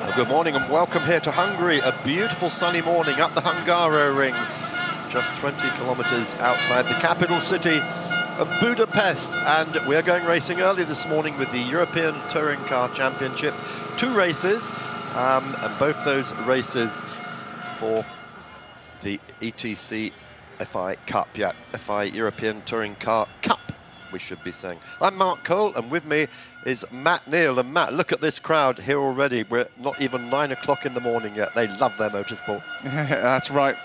Well, good morning and welcome here to Hungary. A beautiful sunny morning at the Hungaro Ring, just 20 kilometers outside the capital city of Budapest. And we're going racing early this morning with the European Touring Car Championship. 2 races, and both those races for the ETCC FI Cup. Yeah, FI European Touring Car Cup, we should be saying. I'm Mark Cole, and with me is Matt Neal. And Matt, look at this crowd here already. We're not even 9 o'clock in the morning yet. They love their motorsport. Yeah, that's right,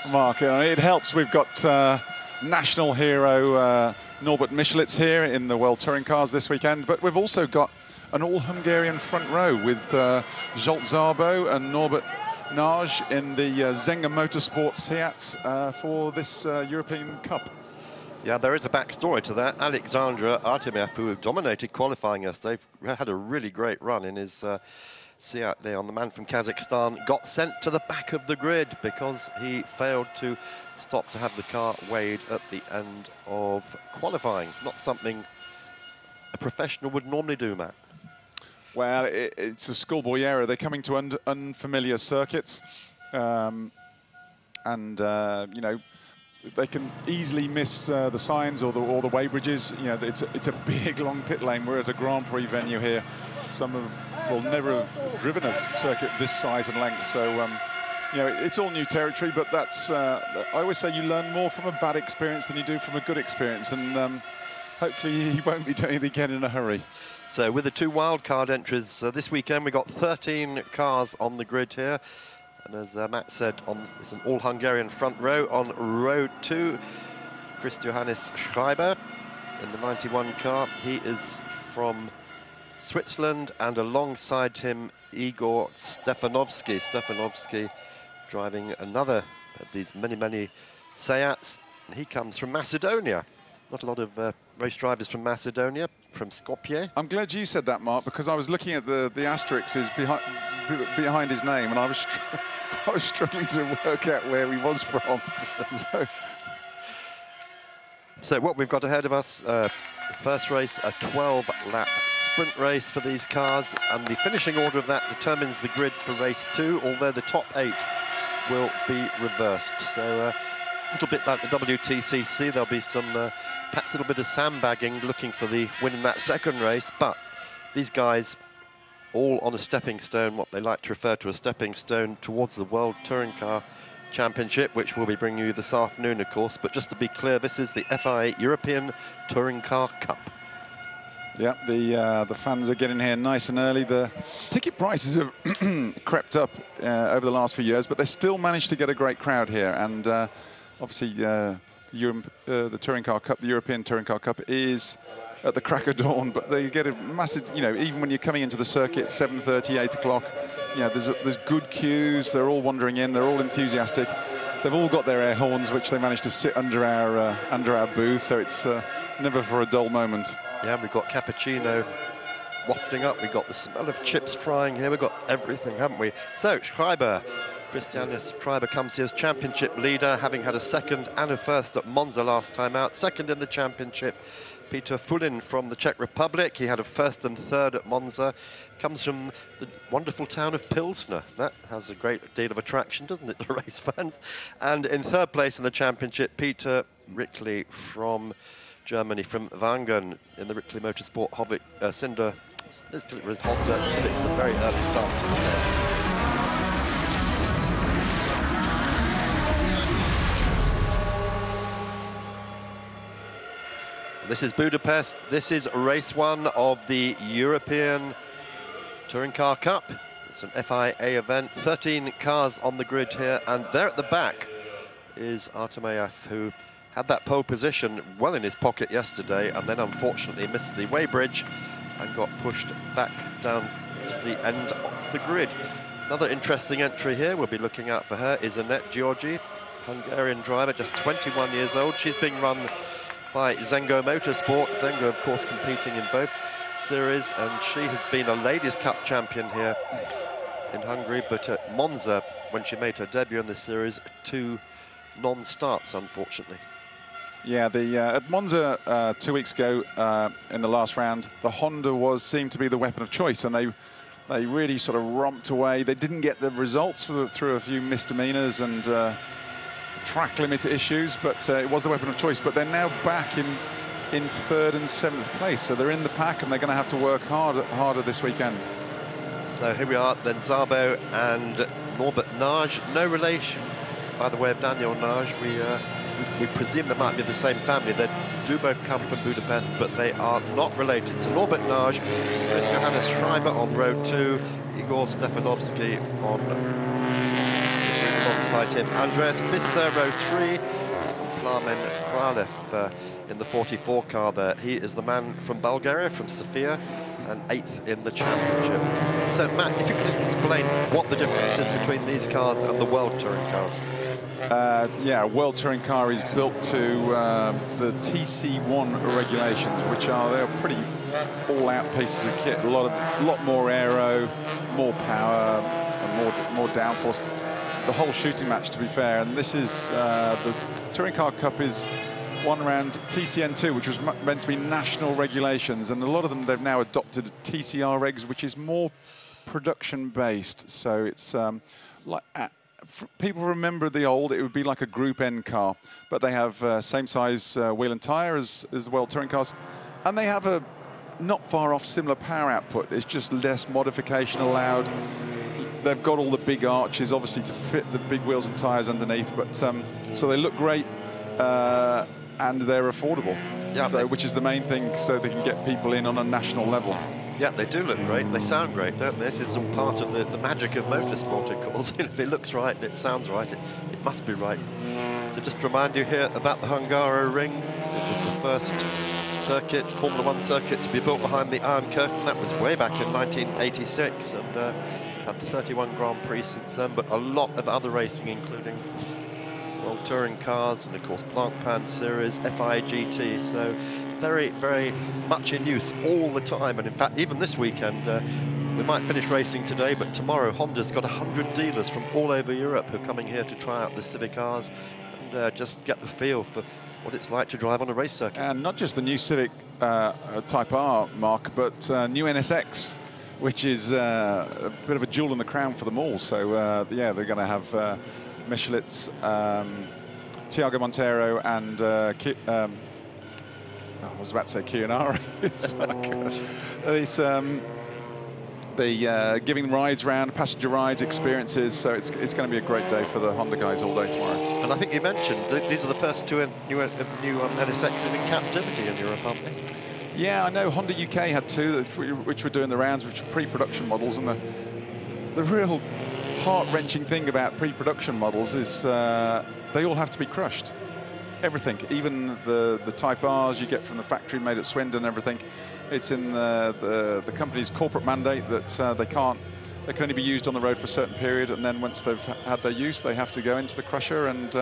Mark. It helps. We've got national hero Norbert Michelitz here in the World Touring Cars this weekend, but we've also got an all-Hungarian front row with Zsolt Szabo and Norbert Nagy in the Zenga Motorsport Seat for this European Cup. Yeah, there is a backstory to that. Alexandra Artemiev, who dominated qualifying yesterday, had a really great run in his Seat Leon. The man from Kazakhstan got sent to the back of the grid because he failed to stop to have the car weighed at the end of qualifying. Not something a professional would normally do, Matt. Well, it's a schoolboy error. They're coming to unfamiliar circuits, and you know, they can easily miss the signs or the weighbridges. You know, it's a big long pit lane. We're at a Grand Prix venue here. Some will never have driven a circuit this size and length. So you know, it's all new territory. But that's I always say you learn more from a bad experience than you do from a good experience. And hopefully you won't be doing it again in a hurry. So with the 2 wildcard entries this weekend, we got 13 cars on the grid here. And as Matt said, it's an all-Hungarian front row on row 2. Chris Johannes Schreiber in the 91 car. He is from Switzerland, and alongside him, Igor Stefanovski. Stefanovski driving another of these many Seats. And he comes from Macedonia. Not a lot of race drivers from Macedonia, from Skopje. I'm glad you said that, Mark, because I was looking at the asterisks behind his name, and I was struggling to work out where he was from. So what we've got ahead of us, first race, a 12-lap sprint race for these cars, and the finishing order of that determines the grid for race 2, although the top 8 will be reversed. So a little bit like the WTCC, there'll be some perhaps a little bit of sandbagging looking for the win in that second race, but these guys all on a stepping stone, what they like to refer to as stepping stone towards the World Touring Car Championship, which we'll be bringing you this afternoon, of course. But just to be clear, this is the FIA European Touring Car Cup. Yeah, the fans are getting here nice and early. The ticket prices have crept up over the last few years, but they still managed to get a great crowd here. And obviously, the Touring Car Cup, the European Touring Car Cup, is at the crack of dawn, but they get a massive, you know, even when you're coming into the circuit, 7:30, 8 o'clock, you know, there's good queues. They're all wandering in. They're all enthusiastic. They've all got their air horns, which they managed to sit under our booth, so it's never for a dull moment. Yeah, we've got cappuccino wafting up. We've got the smell of chips frying here. We've got everything, haven't we? So Schreiber, Christianis Schreiber comes here as championship leader, having had a second and a first at Monza last time out. Second in the championship, Peter Fulin from the Czech Republic. He had a first and third at Monza. Comes from the wonderful town of Pilsner. That has a great deal of attraction, doesn't it, to race fans? And in third place in the championship, Peter Rickley from Germany, from Wangen, in the Rickley Motorsport Cinder. This is Honda Civic, a very early start. This is Budapest. This is race 1 of the European Touring Car Cup. It's an FIA event. 13 cars on the grid here, and there at the back is Artemiev, who had that pole position well in his pocket yesterday, and then unfortunately missed the weighbridge and got pushed back down to the end of the grid. Another interesting entry here, we'll be looking out for her, is Annette Georgi, Hungarian driver, just 21 years old. She's being run by Zenga Motorsport. Zenga, of course, competing in both series, and she has been a Ladies' Cup champion here in Hungary, but at Monza, when she made her debut in this series, 2 non-starts, unfortunately. Yeah, at Monza 2 weeks ago, in the last round, the Honda seemed to be the weapon of choice, and they They really sort of romped away. They didn't get the results through a few misdemeanors and track limit issues, but it was the weapon of choice. But they're now back in 3rd and 7th place, so they're in the pack, and they're going to have to work harder this weekend. So here we are, then Szabo and Norbert Nage, no relation, by the way, of Daniel Nage. We presume they might be the same family. They do both come from Budapest, but they are not related. So Norbert Nage, Chris Johannes Schreiber on row 2, Igor Stefanovski alongside him, Andreas Pfister, row 3, Plamen Kralev in the 44 car there. He is the man from Bulgaria, from Sofia, and 8th in the championship. So Matt, if you could just explain what the difference is between these cars and the World Touring cars. Yeah, a World Touring car is built to the TC1 regulations, which they're pretty all-out pieces of kit. A lot more aero, more power, and more downforce. The whole shooting match, to be fair. And this is the Touring Car Cup is one around TCN2, which was meant to be national regulations, and a lot of them they've now adopted TCR regs, which is more production-based. So it's like. People remember the old, it would be like a Group N car, but they have same size wheel and tyre as the World Touring cars, and they have a not far off similar power output. It's just less modification allowed. They've got all the big arches, obviously, to fit the big wheels and tyres underneath, but so they look great and they're affordable, so, which is the main thing, so they can get people in on a national level. Yeah, they do look great. They sound great, don't they? This is all part of the magic of motorsport, of course. If it looks right and it sounds right, it must be right. So just to remind you here about the Hungary ring. It was the first circuit, Formula 1 circuit, to be built behind the Iron Curtain. That was way back in 1986, and had 31 Grand Prix since then, but a lot of other racing, including World Touring cars and, of course, Blancpain Series, FIA GT. So very, very much in use all the time. And in fact, even this weekend, we might finish racing today, but tomorrow Honda's got 100 dealers from all over Europe who are coming here to try out the Civic cars and just get the feel for what it's like to drive on a race circuit. And not just the new Civic Type R, Mark, but new NSX, which is a bit of a jewel in the crown for them all. So yeah, they're going to have Michelitz, Tiago Monteiro, and I was about to say Chianari. It's giving rides around, passenger rides, experiences. So it's going to be a great day for the Honda guys all day tomorrow. And I think you mentioned these are the first two new NSXs in captivity in Europe, aren't they? Yeah, I know Honda UK had two, which were doing the rounds, which were pre-production models. And the real heart-wrenching thing about pre-production models is they all have to be crushed. Everything, even the Type Rs you get from the factory made at Swindon, everything. It's in the company's corporate mandate that they can only be used on the road for a certain period, and then once they've had their use, they have to go into the crusher and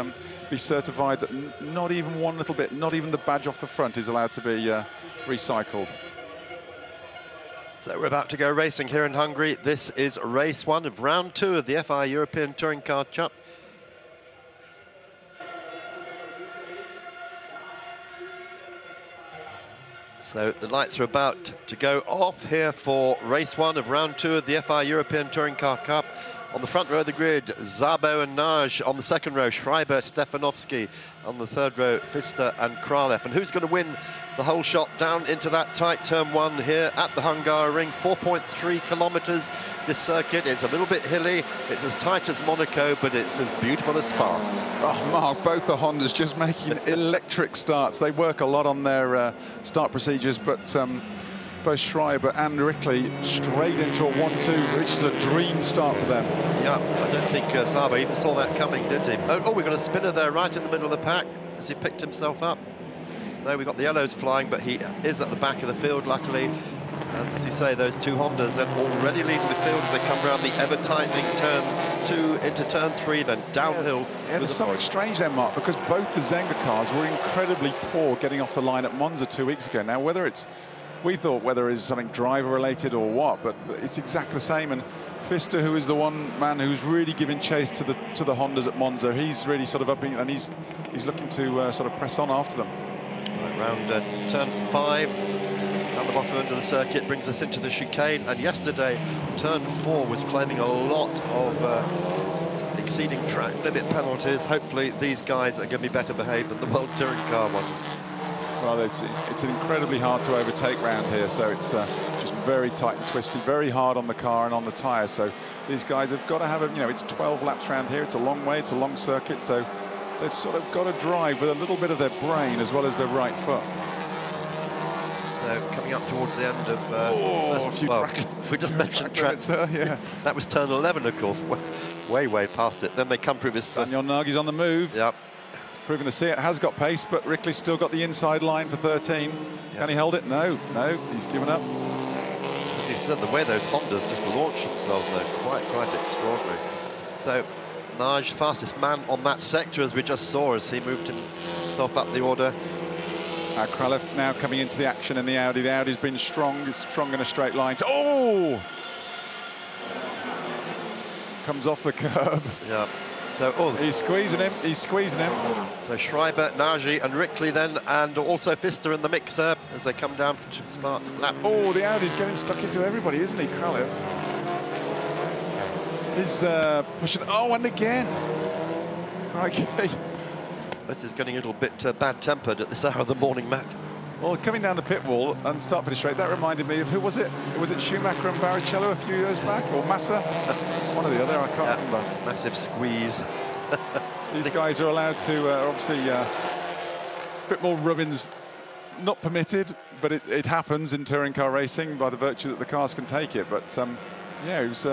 be certified that not even one little bit, not even the badge off the front is allowed to be recycled. So we're about to go racing here in Hungary. This is race 1 of round 2 of the FIA European Touring Car Cup. So the lights are about to go off here for race 1 of round 2 of the FIA European Touring Car Cup. On the front row of the grid, Szabo and Nage. On the second row, Schreiber, Stefanovski. On the third row, Pfister and Kralev. And who's going to win the whole shot down into that tight turn 1 here at the Hungary ring? 4.3 kilometers. This circuit is a little bit hilly. It's as tight as Monaco, but it's as beautiful as Spa. Oh, Mark, both the Hondas just making electric starts. They work a lot on their start procedures, but both Schreiber and Rickley straight into a 1-2, which is a dream start for them. Yeah, I don't think Szabo even saw that coming, did he? Oh, we've got a spinner there right in the middle of the pack. Has he picked himself up? No, we've got the yellows flying, but he is at the back of the field, luckily. As you say, those two Hondas are already leading the field as they come around the ever-tightening turn 2 into turn 3, then downhill. Yeah, there's something strange there, Mark, because both the Zenga cars were incredibly poor getting off the line at Monza 2 weeks ago. Now, we thought whether it's something driver-related or what, but it's exactly the same. And Pfister, who is the one man who's really giving chase to the Hondas at Monza, he's really sort of upping, and he's looking to sort of press on after them. Right, round turn 5. Down the bottom end of the circuit brings us into the chicane, and yesterday turn 4 was claiming a lot of exceeding track limit penalties. Hopefully these guys are going to be better behaved than the World Touring Car ones. Well, it's an incredibly hard to overtake round here, so it's just very tight and twisted, very hard on the car and on the tyres. So these guys have got to have it's 12 laps round here. It's a long way, it's a long circuit, so they've sort of got to drive with a little bit of their brain as well as their right foot. So coming up towards the end of we just mentioned track. Yeah, that was turn 11, of course, way past it. Then they come through this. Daniel Nagy's on the move. Yep. Proving to see it has got pace, but Rickley's still got the inside line for 13. Yep. Can he hold it? No, he's given up. As you said, the way those Hondas just launch themselves, though, quite extraordinary. So Nagy, fastest man on that sector, as we just saw, as he moved himself up the order. Kralev now coming into the action in the Audi. The Audi's been strong. It's strong in a straight line. Oh! Comes off the curb. Yeah. So, he's squeezing him. He's squeezing him. So Schreiber, Nagy, and Rickley then, and also Pfister in the mix there as they come down to the start lap. Oh, the Audi's getting stuck into everybody, isn't he, Kralev? He's pushing. Oh, and again. Crikey. This is getting a little bit bad-tempered at this hour of the morning, Matt. Well, coming down the pit wall and start finish straight, that reminded me of, who was it? Was it Schumacher and Barrichello a few years back, or Massa? One or the other, I can't remember. Massive squeeze. These guys are allowed to, obviously, a bit more rubbings not permitted, but it happens in touring car racing by the virtue that the cars can take it. But yeah, it was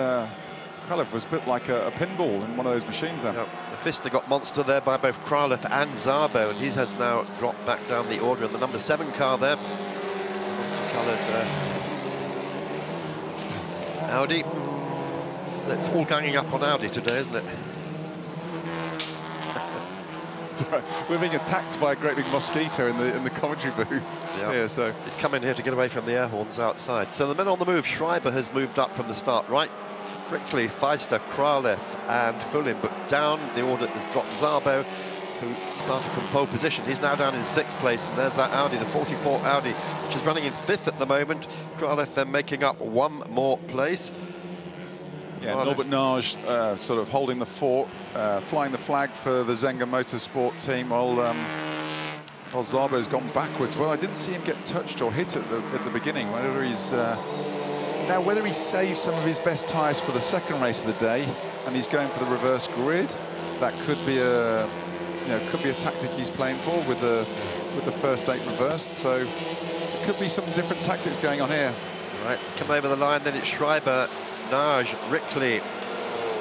Kralev was a bit like a pinball in one of those machines then. Yep. Pfister got monster there by both Kralev and Szabo, and he has now dropped back down the order in the number 7 car there. Multicolored Audi. So it's all ganging up on Audi today, isn't it? Right. We're being attacked by a great big mosquito in the commentary booth. Yep. Here, so he's come in here to get away from the air horns outside. So the men on the move. Schreiber has moved up from the start right. Rickley, Pfister, Kralev and Fulin, but down the order has dropped Szabo, who started from pole position. He's now down in 6th place, and there's that Audi, the 44 Audi, which is running in 5th at the moment. Kralev then making up 1 more place. Yeah, Norbert Nagy sort of holding the fort, flying the flag for the Zenga Motorsport team, while Szabo's gone backwards. Well, I didn't see him get touched or hit at the beginning. Whether he's whether he saved some of his best tyres for the second race of the day, and he's going for the reverse grid, that could be a tactic he's playing for with the first 8 reversed. So there could be some different tactics going on here. Right, come over the line. Then it's Schreiber, Nagy, Rickley.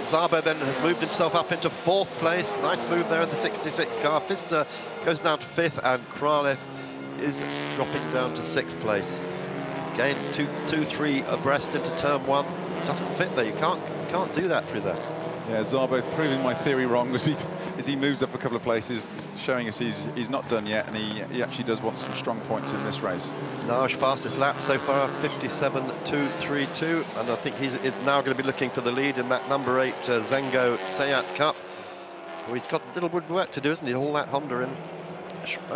Szabo then has moved himself up into 4th place. Nice move there in the 66 car. Pfister goes down to 5th, and Kralev is dropping down to 6th place. Again, 2-3 abreast into turn 1. Doesn't fit there. You can't do that through there. Yeah, Szabo proving my theory wrong as he moves up a couple of places, showing us he's not done yet, and he actually does want some strong points in this race. Nagy fastest lap so far, 57.232, and I think he is now going to be looking for the lead in that number 8 Zengo Seat Cup. Well, he's got a little bit of work to do, isn't he? All that Honda in.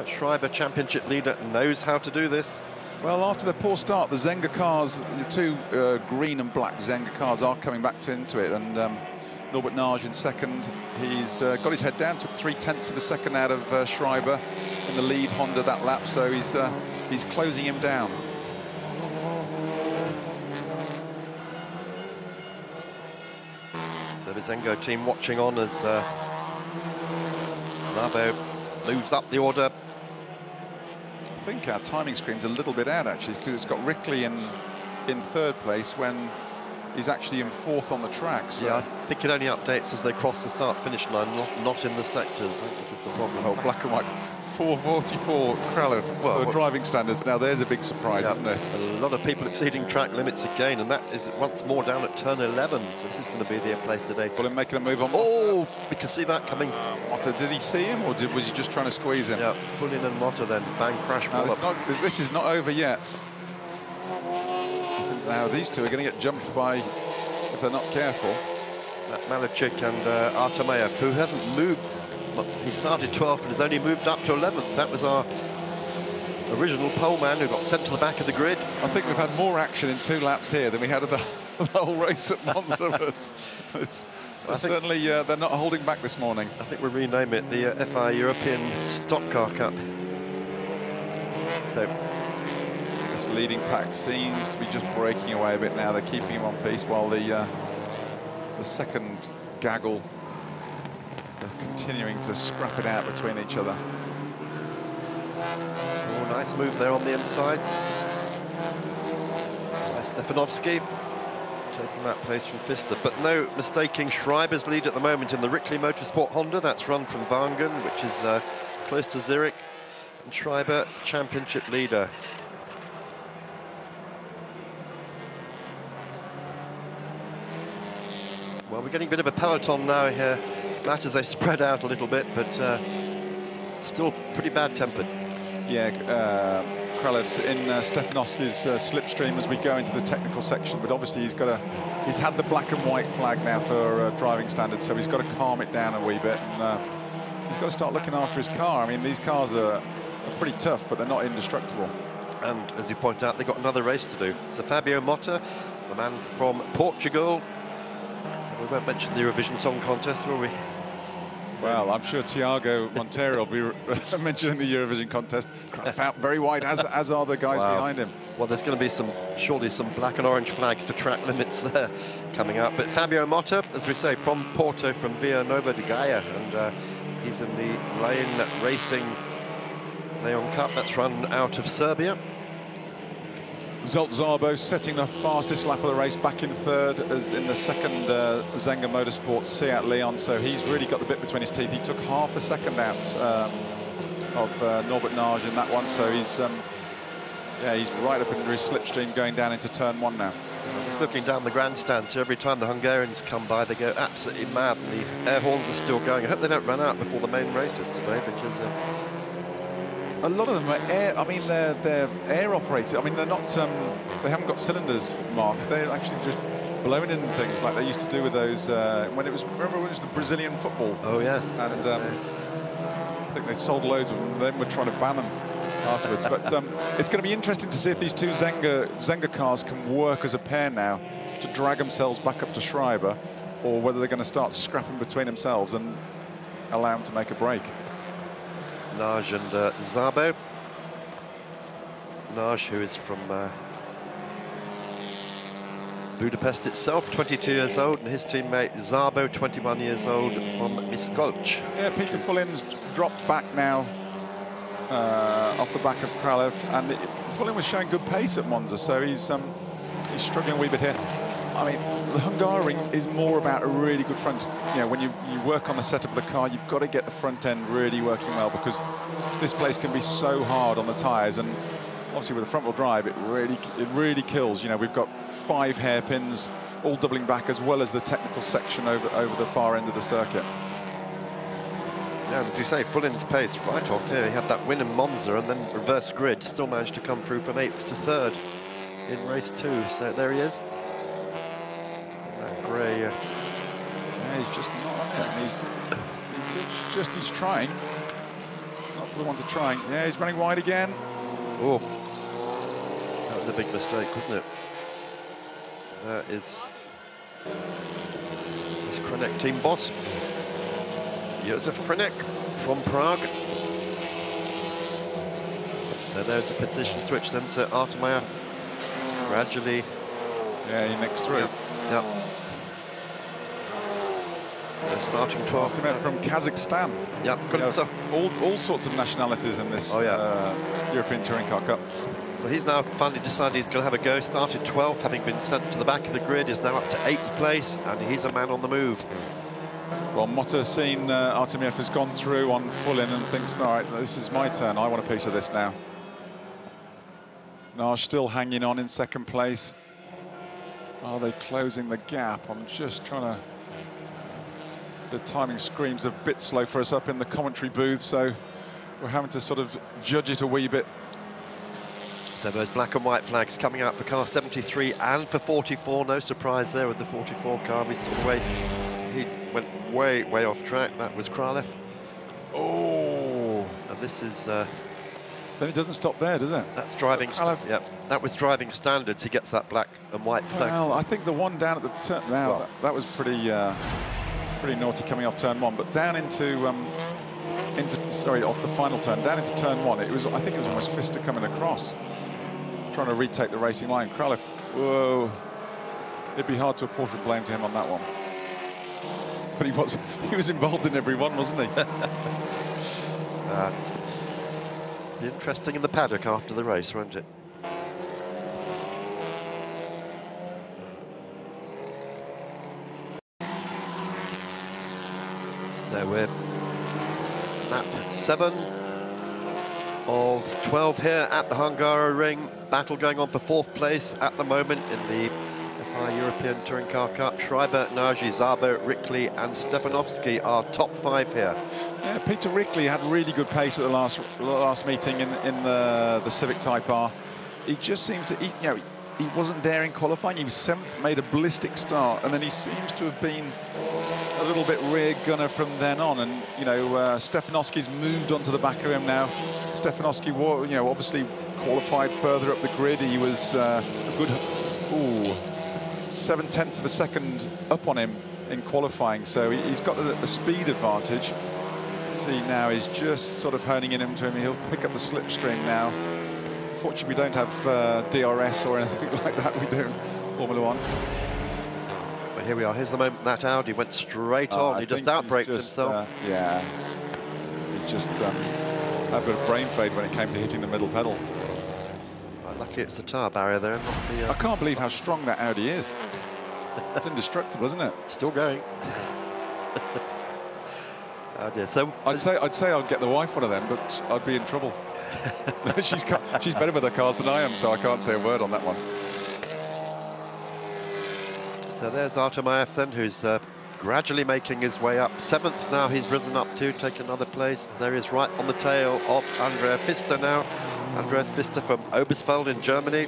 Schreiber, championship leader, knows how to do this. Well, after the poor start, the Zenga cars, the 2 green and black Zenga cars are coming back into it, and Norbert Nagy in second. He's got his head down, took 0.3 of a second out of Schreiber in the lead Honda that lap, so he's closing him down. The Zengo team watching on as Szabo moves up the order. I think our timing screen's a little bit out, actually, because it's got Rickley in 3rd place when he's actually in 4th on the track. So. Yeah, I think it only updates as they cross the start-finish line, not in the sectors. I think this is the problem. Oh, black and white. 4:44 Kralev, well, the driving standards. Now there's a big surprise, isn't it? A lot of people exceeding track limits again, and that is once more down at turn 11. So this is going to be their place today. Well, him making a move on. Oh, we can see that coming. Motta, did he see him, or was he just trying to squeeze him? Yeah, Fulin and Motta then bang crash. This is not over yet. Now these two are going to get jumped by, if they're not careful. Malachik and Artemayev, who hasn't moved. He started 12th and has only moved up to 11th. That was our original pole man who got sent to the back of the grid. I think we've had more action in 2 laps here than we had at the whole race at Monza, but it's certainly they're not holding back this morning. I think we'll rename it the FI European Stock Car Cup. So this leading pack seems to be just breaking away a bit now. They're keeping him on pace, while the second gaggle are continuing to scrap it out between each other. Oh, nice move there on the inside. Stefanovski taking that place from Pfister, but no mistaking Schreiber's lead at the moment in the Rickley Motorsport Honda. That's run from Wangen, which is close to Zurich, and Schreiber championship leader. Well, we're getting a bit of a peloton now here. That as they spread out a little bit, but still pretty bad-tempered. Yeah, Kralev's in Stefanovski's slipstream as we go into the technical section, but obviously he's had the black and white flag now for driving standards, so he's got to calm it down a wee bit, and he's got to start looking after his car. I mean, these cars are pretty tough, but they're not indestructible. And as you pointed out, they've got another race to do. So Fabio Motta, the man from Portugal. We won't mention the Eurovision Song Contest, will we? Well, I'm sure Tiago Monteiro will be mentioning the Eurovision contest. Out very wide, as are the guys behind him. Well, there's going to be surely some black and orange flags for track limits there coming up. But Fabio Motta, as we say, from Porto, from Via Nova de Gaia, and he's in the Lane Racing Leon Cup that's run out of Serbia. Zsolt Szabo setting the fastest lap of the race, back in third as in the second Zenga Motorsports Seat Leon, so he's really got the bit between his teeth. He took half a second out of Norbert Nage in that one, so he's right up into his slipstream going down into turn one now. He's looking down the grandstand, so every time the Hungarians come by they go absolutely mad, and the air horns are still going. I hope they don't run out before the main races today, because a lot of them are air. I mean, they're air operated. I mean, they're not. They haven't got cylinders, Mark. They're actually just blowing in things like they used to do with those when it was. Remember when it was the Brazilian football? Oh yes. And I think they sold loads of them. Then we're trying to ban them afterwards. But it's going to be interesting to see if these two Zenga cars can work as a pair now to drag themselves back up to Schreiber, or whether they're going to start scrapping between themselves and allow him to make a break. Nage and Szabo. Nage, who is from Budapest itself, 22 years old, and his teammate Szabo, 21 years old, from Miskolc. Yeah, Peter Fullin's dropped back now off the back of Kralev, and Fullin was showing good pace at Monza, so he's struggling a wee bit here. I mean, the Hungaroring is more about a really good front. You know, when you work on the setup of the car, you've got to get the front end really working well, because this place can be so hard on the tyres, and obviously with the front wheel drive, it really kills. You know, we've got 5 hairpins all doubling back, as well as the technical section over the far end of the circuit. Yeah, as you say, Fullin's pace right off here. He had that win in Monza and then reverse grid, still managed to come through from 8th to 3rd in race 2. So there he is. Gray. Yeah, he's just not on it. He's trying. It's not for the want of trying. Yeah, he's running wide again. Oh, that was a big mistake, wasn't it? That is his Krenek team boss, Josef Krenek from Prague. So there's the position switch then to Artemayev gradually. Yeah, he nicks through. Yep. So starting 12th. From Kazakhstan. Yep, good stuff. All sorts of nationalities in this European Touring Car Cup. So he's now finally decided he's going to have a go. Started 12th, having been sent to the back of the grid, is now up to 8th place, and he's a man on the move. Well, Motta has seen Artemiev has gone through on Fullin and thinks, all right, this is my turn. I want a piece of this now. Nage still hanging on in second place. Are they closing the gap? I'm just trying to... The timing screams a bit slow for us up in the commentary booth, so we're having to sort of judge it a wee bit. So those black and white flags coming out for car 73 and for 44. No surprise there with the 44 car. We saw the way he went way off track. That was Kralev. Oh! And this is Then it doesn't stop there, does it? That's driving. Yep, that was driving standards. He gets that black and white flag. Well, I think the one down at the turn now, well, that was pretty naughty coming off turn 1, but down into off the final turn, down into turn 1, it was, I think it was almost Pfister coming across, trying to retake the racing line. Kralev, whoa, it'd be hard to apportion blame to him on that one. But he was involved in every one, wasn't he? Be interesting in the paddock after the race, won't it? So we're lap 7 of 12 here at the Hungaroring. Battle going on for 4th place at the moment in the FI European Touring Car Cup. Schreiber, Nagy, Szabo, Rickley and Stefanovski are top 5 here. Yeah, Peter Rickley had really good pace at the last meeting in the Civic Type R. He just seemed to, he wasn't there in qualifying. He was 7th, made a ballistic start, and then he seems to have been a little bit rear gunner from then on. And Stefanovski's moved onto the back of him now. Stefanovski, obviously qualified further up the grid. He was a good 7/10 of a second up on him in qualifying, so he's got a speed advantage. See now he's just sort of honing in into him. He'll pick up the slipstream now. Fortunately, we don't have DRS or anything like that we do in Formula 1. But here we are. Here's the moment that Audi went straight on. He just outbraked himself. Yeah, he just had a bit of brain fade when it came to hitting the middle pedal. Well, lucky it's the tyre barrier there, not the... I can't believe how strong that Audi is. It's indestructible, isn't it? It's still going. Oh dear. So I'd say I'd get the wife one of them, but I'd be in trouble. she's better with her cars than I am, so I can't say a word on that one. So there's Artemayev then, who's gradually making his way up. 7th now, he's risen up to take another place. There he is right on the tail of Andrea Pfister now. Andreas Pfister from Oberstfeld in Germany.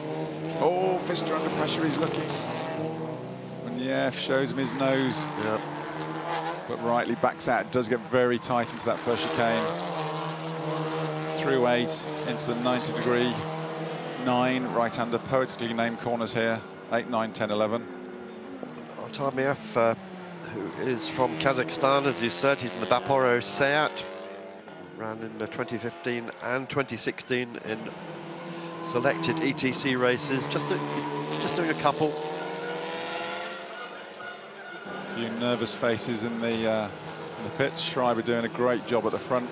Oh, Pfister under pressure, he's looking. And yeah, shows him his nose. Yeah. But rightly backs out. It does get very tight into that first chicane. Through 8 into the 90-degree 9 right-hander poetically named corners here. 8, 9, 10, 11. Artemayev, who is from Kazakhstan, as you said, he's in the Baporo Seat. Ran in 2015 and 2016 in selected ETC races. Just doing a couple. A few nervous faces in the pits. Schreiber doing a great job at the front.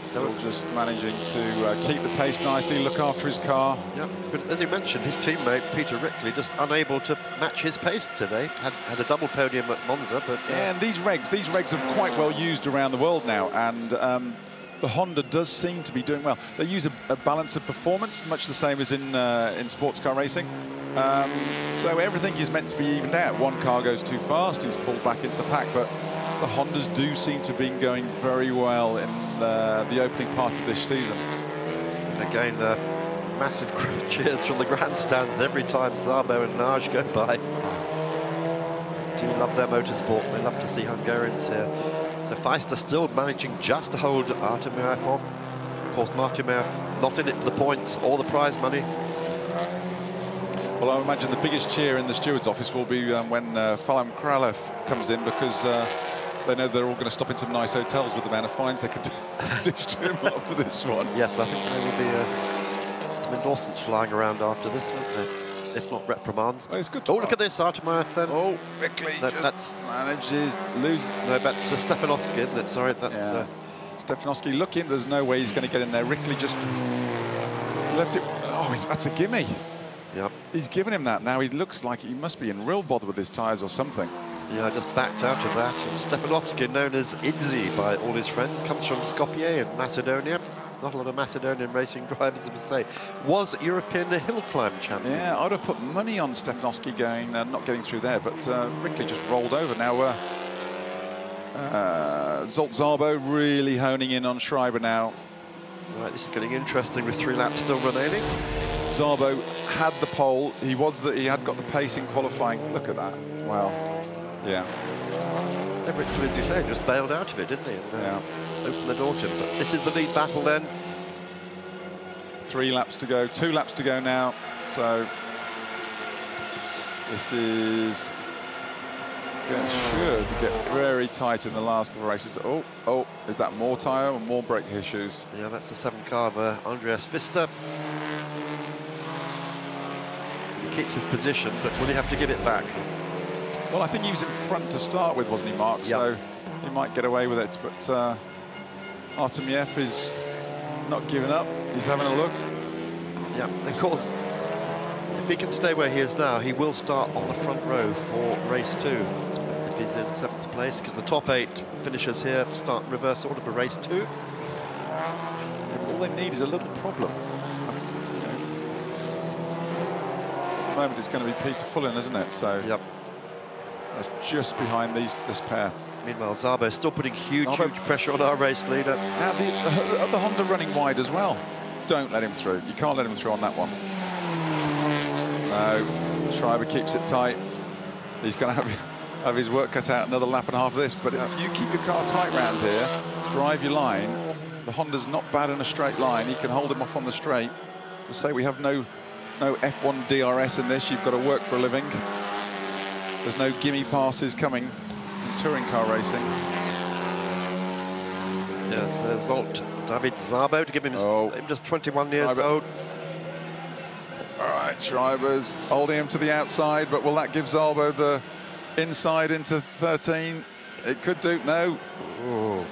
Still just managing to keep the pace nicely, look after his car. Yeah, but as you mentioned, his teammate Peter Rickley just unable to match his pace today. Had a double podium at Monza, but yeah, and these regs are quite well used around the world now, and the Honda does seem to be doing well. They use a balance of performance, much the same as in sports car racing. So everything is meant to be evened out. One car goes too fast, he's pulled back into the pack, but the Hondas do seem to be going very well in the opening part of this season. And again, massive cheers from the grandstands every time Szabo and Nagy go by. Do love their motorsport. They love to see Hungarians here. So Pfister still managing just to hold Artemayev off. Of course, Artemayev not in it for the points or the prize money. Well, I imagine the biggest cheer in the steward's office will be when Falam Kralev comes in, because they know they're all going to stop in some nice hotels with the amount of fines they could dish to him after this one. Yes, I think there will be some endorsements flying around after this, won't there? If not reprimands. Well, it's good. Oh, look at this, Artemayev then. Oh, Rickley that's manages to lose. No, that's Stefanovski, isn't it? Sorry, that's... Stefanovski looking, there's no way he's going to get in there. Rickley just left it. Oh, that's a gimme. Yep. He's given him that. Now he looks like he must be in real bother with his tyres or something. Yeah, just backed out of that. And Stefanovski, known as Idzi by all his friends, comes from Skopje in Macedonia. Not a lot of Macedonian racing drivers, I would say. Was European hill climb champion. Yeah, I would have put money on Stefanovski going, not getting through there, but Rickley just rolled over. Now, Szabo really honing in on Schreiber now. Right, this is getting interesting with 3 laps still remaining. Szabo had the pole. He had got the pace in qualifying. Look at that. Wow. Yeah. As you say, just bailed out of it, didn't he? And, yeah. Opened the door to him. But this is the lead battle then. 3 laps to go, 2 laps to go now. So this is should get very tight in the last couple of races. Oh, is that more tyre or more brake issues? Yeah, that's the 7 car of Andreas Pfister. He keeps his position, but will he have to give it back? Well, I think he was in front to start with, wasn't he, Mark? Yep. So he might get away with it, but Artemiev is not giving up. He's having a look. Yeah, of course, if he can stay where he is now, he will start on the front row for race 2. If he's in 7th place, because the top 8 finishers here start in reverse order for race 2. All they need is a little problem. That's, you know, at the moment it's going to be Peter Fullen, isn't it? So yep. That's just behind this pair. Meanwhile, Szabo still putting huge pressure on our race leader. Now the Honda running wide as well. Don't let him through. You can't let him through on that one. No, Schreiber keeps it tight. He's going to have his work cut out another lap and a half of this. But if you keep your car tight round here, drive your line, the Honda's not bad in a straight line. He can hold him off on the straight. To say we have no F1 DRS in this, you've got to work for a living. There's no gimme passes coming in touring car racing. Yes, Zolt David Szabo to give him just 21 years old. All right, Schreiber's holding him to the outside, but will that give Szabo the inside into 13? It could do. No. Ooh.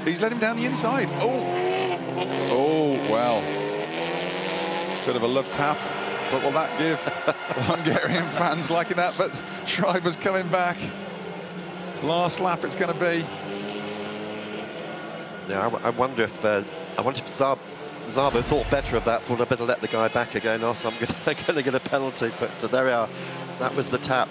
He's let him down the inside. Oh, well. Bit of a love tap, but will that give the Hungarian fans liking that? But Schreiber's coming back. Last lap it's going to be. Yeah, I wonder if Szabo thought better of that, thought I'd better let the guy back again, else I'm going to get a penalty. But there we are. That was the tap.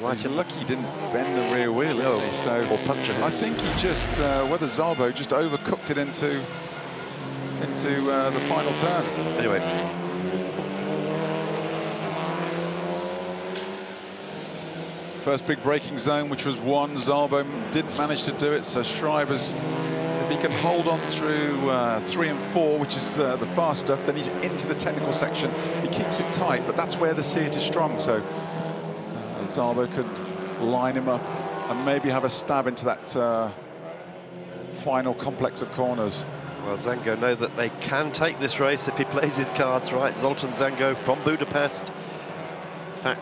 He's lucky he didn't bend the rear wheel, isn't he? So, or puncture him. I think he just, whether Szabo just overcooked it into the final turn. Anyway. First big braking zone, which was 1. Szabo didn't manage to do it, so Schreiber's, if he can hold on through 3 and 4, which is the fast stuff, then he's into the technical section. He keeps it tight, but that's where the Seat is strong, so Szabo could line him up and maybe have a stab into that final complex of corners. Well, Zango know that they can take this race if he plays his cards right. Zoltan Zango from Budapest. In fact,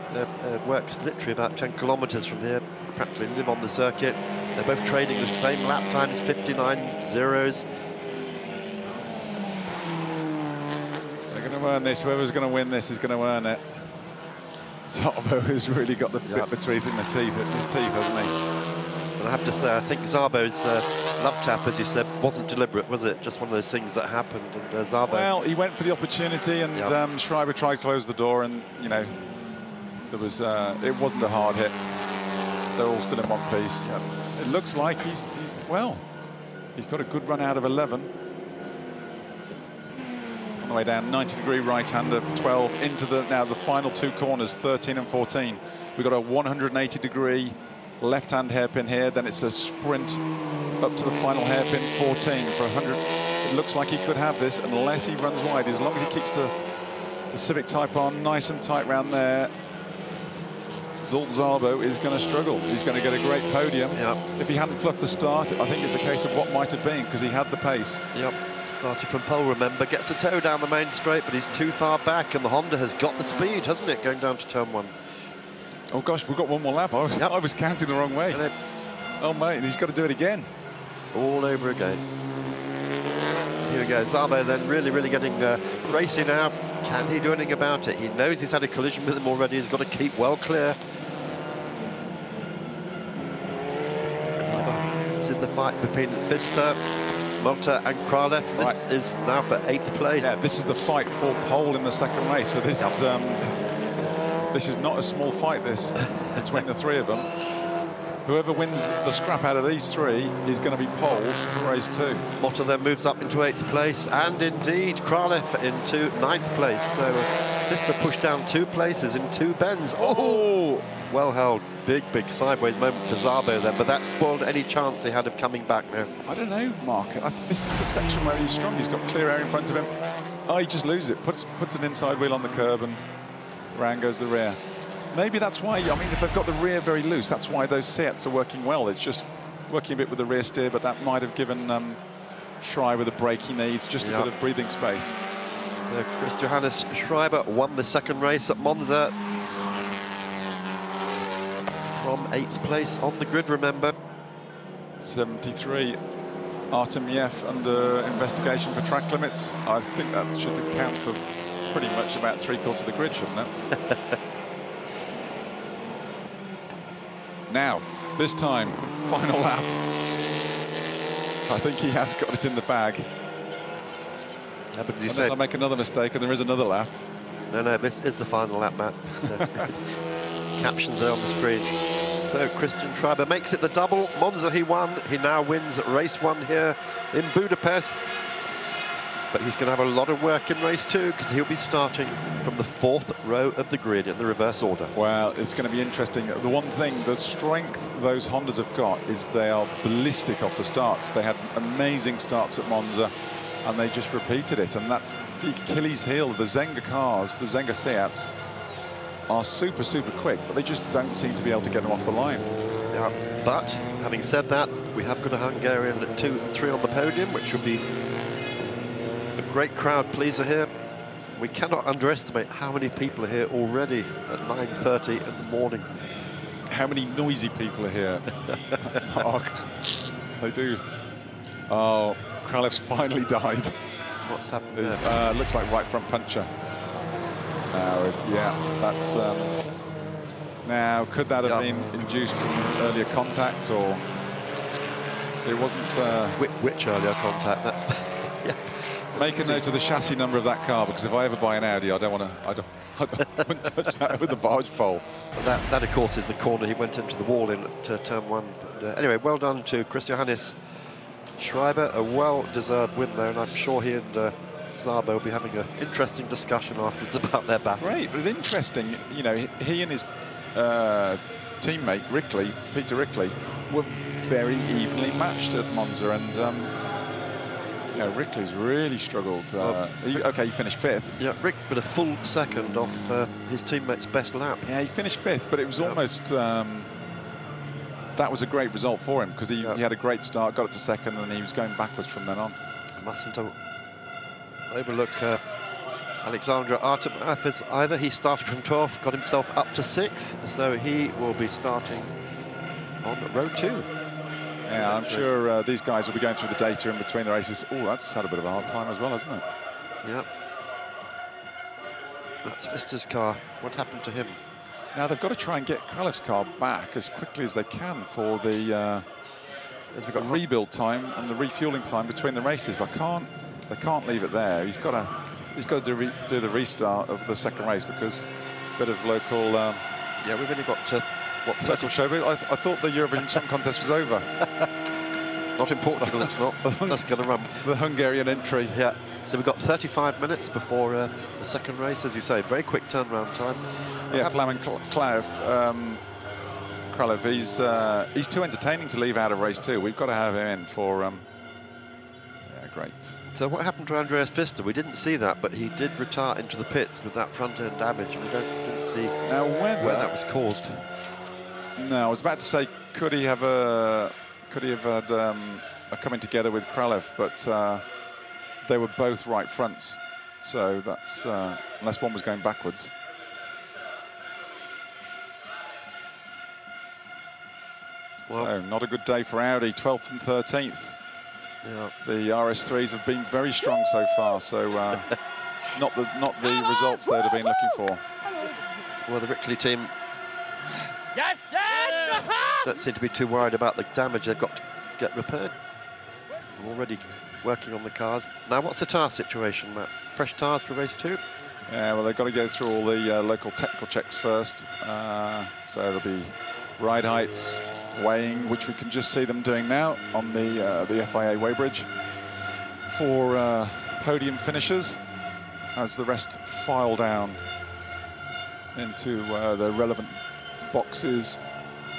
works literally about 10 kilometers from here, practically live on the circuit. They're both trading the same lap times, 59.0s. They're going to earn this. Whoever's going to win this is going to earn it. Szabo has really got the bit between his teeth, hasn't he? But I have to say, I think Szabo's love tap, as you said, wasn't deliberate, was it? Just one of those things that happened. And Szabo... Well, he went for the opportunity, and Schreiber tried to close the door, and you know, there was it wasn't a hard hit. They're all still in one piece. Yep. It looks like he's got a good run out of 11. On the way down, 90-degree right-hander, 12 into the final 2 corners, 13 and 14. We've got a 180-degree left-hand hairpin here. Then it's a sprint up to the final hairpin, 14 for 100. It looks like he could have this unless he runs wide. As long as he keeps the Civic Type on nice and tight round there, Zolt Szabo is going to struggle. He's going to get a great podium. Yep. If he hadn't fluffed the start, I think it's a case of what might have been, because he had the pace. Yep. Started from pole, remember, gets the toe down the main straight, but he's too far back, and the Honda has got the speed, hasn't it, going down to turn 1. Oh gosh, we've got one more lap. I was counting the wrong way. Oh mate, he's got to do it again. All over again. Here we go, Szabo then really getting racing now. Can he do anything about it? He knows he's had a collision with him already. He's got to keep well clear. This is the fight between Pfister, Malta and Kralev. This is now for 8th place. Yeah, this is the fight for pole in the second race. So this is not a small fight, this, between the 3 of them. Whoever wins the scrap out of these 3 is going to be pole for race 2. Malta then moves up into 8th place, and indeed Kralev into 9th place. So Pfister pushed down 2 places in 2 bends. Oh, well held. Big sideways moment for Szabo there, but that spoiled any chance he had of coming back now. I don't know, Mark. This is the section where he's strong. He's got clear air in front of him. Oh, he just loses it. Puts an inside wheel on the curb, and round goes the rear. Maybe that's why, I mean, if they've got the rear very loose, that's why those Seats are working well. It's just working a bit with the rear steer, but that might have given Schreiber the break he needs, just a bit of breathing space. So Chris Johannes Schreiber won the second race at Monza from 8th place on the grid, remember. 73. Artemyev under investigation for track limits. I think that should account for pretty much about 3/4 of the grid, shouldn't it? Now, this time, final lap. I think he has got it in the bag. Yeah, but as you Unless said, I make another mistake and there is another lap. No, this is the final lap, Matt. So, captions there on the screen. So Christian Schreiber makes it the double. Monza he won. He now wins race 1 here in Budapest. But he's going to have a lot of work in race 2 because he'll be starting from the 4th row of the grid in the reverse order. Well, it's going to be interesting. The one thing, the strength those Hondas have got is they are ballistic off the starts. They had amazing starts at Monza, and they just repeated it. And that's the Achilles heel of the Zenga cars. The Zenga Seats are super quick, but they just don't seem to be able to get them off the line. Yeah, but having said that, we have got a Hungarian at 2 and 3 on the podium, which will be a great crowd pleaser here. We cannot underestimate how many people are here already at 9:30 in the morning. How many noisy people are here? Mark, they do. Oh, Kralev's finally died. What's happened there? Looks like right front puncture. Yeah, that's... now, could that have been induced from earlier contact, or... It wasn't... Which earlier contact? That's... yeah. Make a note of the chassis number of that car, because if I ever buy an Audi, I don't want to. I don't touch that with the barge pole. That, of course, is the corner he went into the wall in at turn 1. But, anyway, well done to Chris Johannes Schreiber. A well-deserved win there, and I'm sure he and Szabo will be having an interesting discussion afterwards about their battle. Great, but interesting. You know, he and his teammate Peter Rickley, were very evenly matched at Monza, and. Yeah, Rickley's really struggled. He finished 5th. Yeah, Rick, but a full second off his teammate's best lap. Yeah, he finished 5th, but it was almost... that was a great result for him, because he had a great start, got up to 2nd, and he was going backwards from then on. Mustn't overlook Alexandra Artemyev either. He started from 12th, got himself up to 6th, so he will be starting on row 2. Yeah, I'm sure these guys will be going through the data in between the races. Oh, that's had a bit of a hard time as well, hasn't it? Yeah. That's Pfister's car. What happened to him? Now they've got to try and get Kralev's car back as quickly as they can for the we've got rebuild time and the refueling time between the races. They can't leave it there. He's got to do the restart of the second race, because a bit of local. Yeah, we've only got what, 30 show. I thought the Eurovision Song Contest was over. Not in Portugal, it's not. That's going to run. The Hungarian entry. Yeah. So we've got 35 minutes before the second race, as you say. Very quick turnaround time. Yeah, Flamen Kralev, he's too entertaining to leave out of race 2. We've got to have him in for... yeah, great. So what happened to Andreas Pfister? We didn't see that, but he did retire into the pits with that front-end damage, and we didn't see now where that was caused. No, I was about to say, could he have had a coming together with Kralev, but they were both right fronts, so that's unless one was going backwards. Well, so not a good day for Audi, 12th and 13th. Yeah. The RS3s have been very strong so far, so not the results they'd have been looking for. Well, the Rickley team don't seem to be too worried about the damage they've got to get repaired. They're already working on the cars. Now, what's the tyre situation, Matt? Fresh tyres for race 2? Yeah, well, they've got to go through all the local technical checks first. So there'll be ride heights, weighing, which we can just see them doing now on the FIA weighbridge for podium finishers. as the rest file down into the relevant boxes.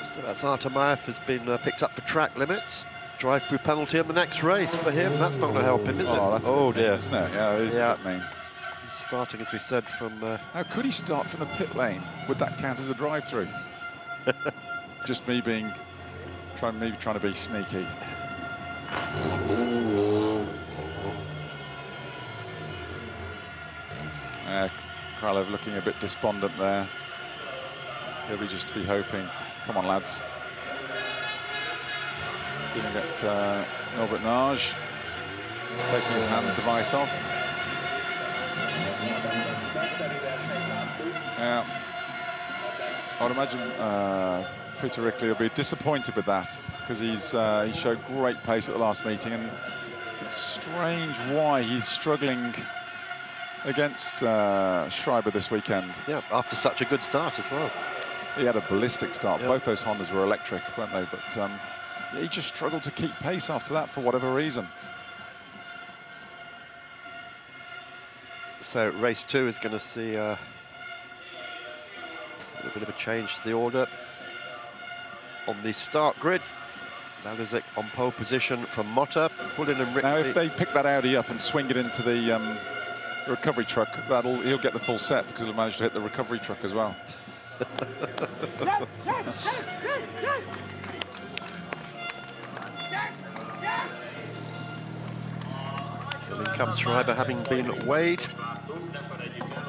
So that's Artemayev has been picked up for track limits. Drive-through penalty in the next race for him. That's not going to help him, is it? That's dear. Isn't it? Yeah, it is a bit mean. He's starting, as we said, from... How could he start from the pit lane? Would that count as a drive-through? Just me being... trying to be sneaky. Kralev looking a bit despondent there. He'll be just be hoping. Come on, lads. Going to get Norbert Nage taking his hand device off. Yeah, I would imagine Peter Rickley will be disappointed with that, because he showed great pace at the last meeting, and it's strange why he's struggling against Schreiber this weekend. Yeah, after such a good start as well. He had a ballistic start. Yep. Both those Hondas were electric, weren't they? But he just struggled to keep pace after that for whatever reason. So race 2 is going to see a little bit of a change to the order. On the start grid, Lalusic on pole position from Motta, Fullin and Rickley. Now, if they pick that Audi up and swing it into the recovery truck, he'll get the full set, because he'll manage to hit the recovery truck as well. And in comes Schreiber, having been weighed,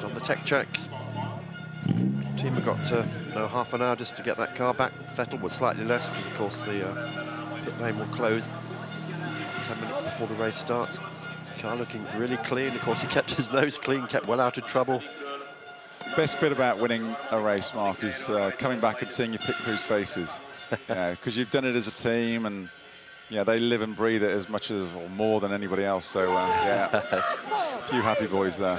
done the tech checks. The team have got half an hour just to get that car back. Vettel was slightly less, because of course the pit lane will close 10 minutes before the race starts. Car looking really clean. Of course, he kept his nose clean, kept well out of trouble. Best bit about winning a race, Mark, is coming back and seeing your pit crew's faces. Because you've done it as a team, and they live and breathe it as much as, or more than anybody else. So a few happy boys there.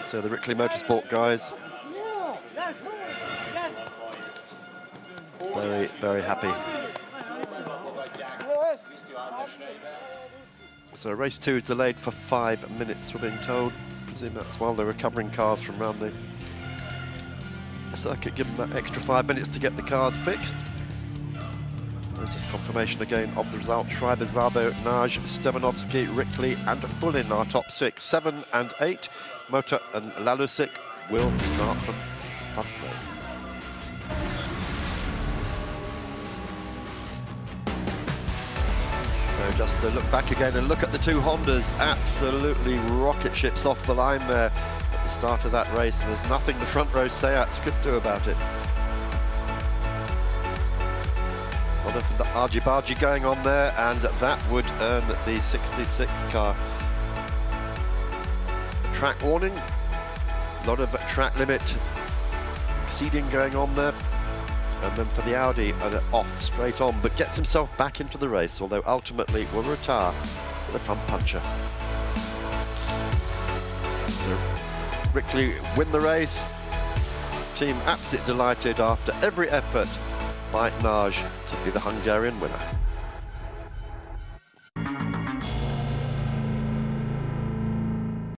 So the Rickley Motorsport guys, very, very happy. So race 2 is delayed for 5 minutes, we're being told. I presume that's while they're recovering cars from around the circuit, give them that extra 5 minutes to get the cars fixed. There's just confirmation again of the result. Schreiber, Szabo, Nage, Stepanovsky, Rickley and Fullin are top 6. 7 and 8. Motta and Lalusic will start from front row. So just to look back again and look at the two Hondas, absolutely rocket ships off the line there at the start of that race, and there's nothing the front row Seats could do about it. Honda from the argy-bargy going on there, and that would earn the 66 car. A track warning, a lot of track limit exceeding going on there. And then for the Audi, off, straight on, but gets himself back into the race, although ultimately will retire with a front puncher. So Rickley win the race. Team absolutely delighted after every effort by Nage to be the Hungarian winner.